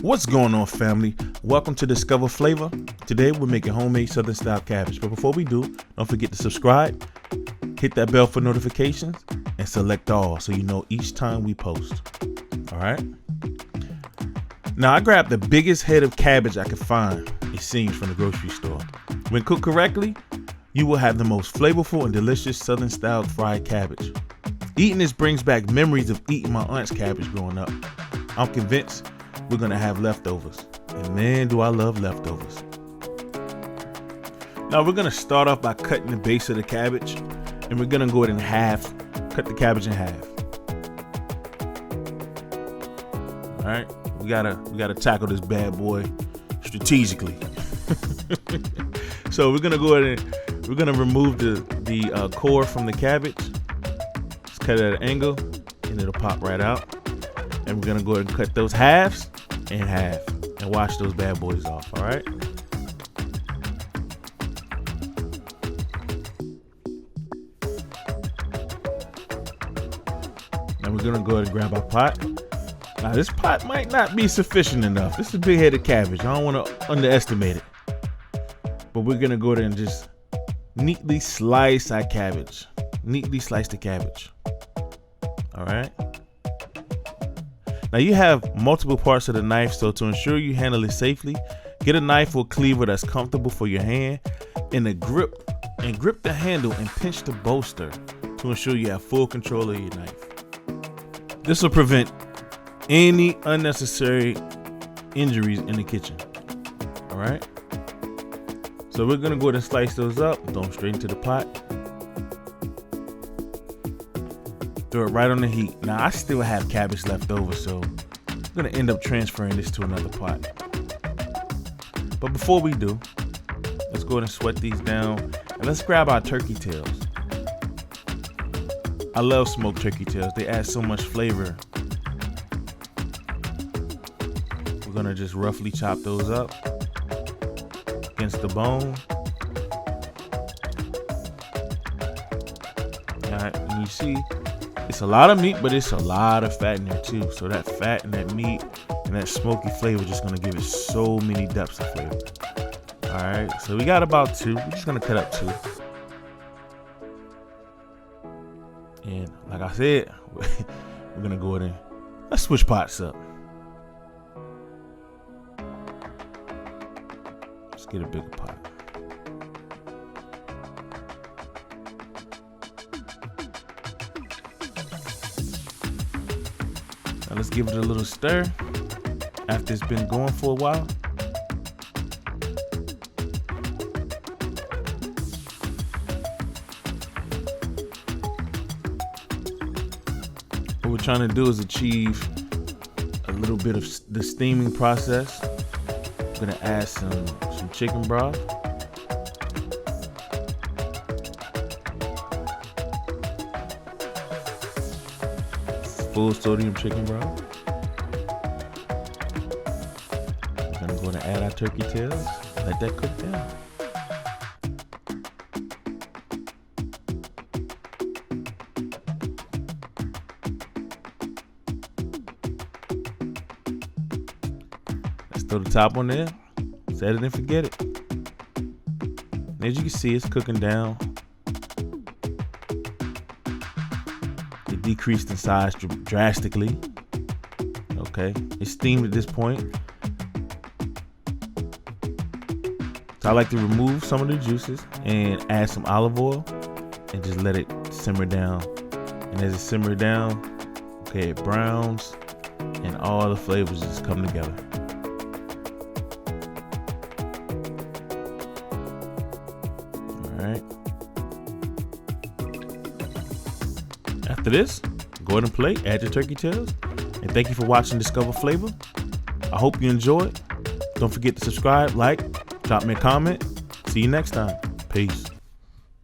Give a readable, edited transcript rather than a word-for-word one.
What's going on, family? Welcome to Discover Flavor. Today we're making homemade Southern style cabbage. But before we do, don't forget to subscribe, hit that bell for notifications, and select all so you know each time we post. All right. Now I grabbed the biggest head of cabbage I could find, it seems, from the grocery store. When cooked correctly, you will have the most flavorful and delicious Southern style fried cabbage. Eating this brings back memories of eating my aunt's cabbage growing up. I'm convinced we're gonna have leftovers, and man, do I love leftovers. Now we're gonna start off by cutting the base of the cabbage, and we're gonna go it in half. Cut the cabbage in half. All right, we gotta tackle this bad boy strategically. So we're gonna go ahead and we're gonna remove the core from the cabbage. Just cut it at an angle, and it'll pop right out. And we're gonna go ahead and cut those halves in half and wash those bad boys off. All right. Now we're gonna go ahead and grab our pot. Now this pot might not be sufficient enough. This is a big head of cabbage. I don't want to underestimate it. But we're gonna go ahead and just neatly slice our cabbage. Neatly slice the cabbage. All right. Now you have multiple parts of the knife, so to ensure you handle it safely, get a knife or cleaver that's comfortable for your hand, and grip the handle and pinch the bolster to ensure you have full control of your knife. This will prevent any unnecessary injuries in the kitchen. All right. So we're gonna go ahead and slice those up, throw them straight into the pot. Throw it right on the heat. Now I still have cabbage left over, so I'm gonna end up transferring this to another pot. But before we do, let's go ahead and sweat these down, and let's grab our turkey tails. I love smoked turkey tails. They add so much flavor. We're gonna just roughly chop those up against the bone. All right, and you see, it's a lot of meat, but it's a lot of fat in there too. So that fat and that meat and that smoky flavor is just gonna give it so many depths of flavor. All right, so we got about two. We're just gonna cut up two. And like I said, we're gonna go ahead and let's switch pots up. Let's get a bigger pot. Now let's give it a little stir after it's been going for a while. What we're trying to do is achieve a little bit of the steaming process. I'm gonna add some chicken broth. Full sodium chicken broth. We're gonna go and add our turkey tails. Let that cook down. Let's throw the top on there. Set it and forget it. And as you can see, it's cooking down. It decreased in size drastically. Okay, it's steamed at this point. So I like to remove some of the juices and add some olive oil and just let it simmer down. And as it simmers down, okay, it browns and all the flavors just come together. Alright. After this, go ahead and plate, add your turkey tails, and thank you for watching Discover Flavor. I hope you enjoyed. Don't forget to subscribe, like, drop me a comment. See you next time. Peace.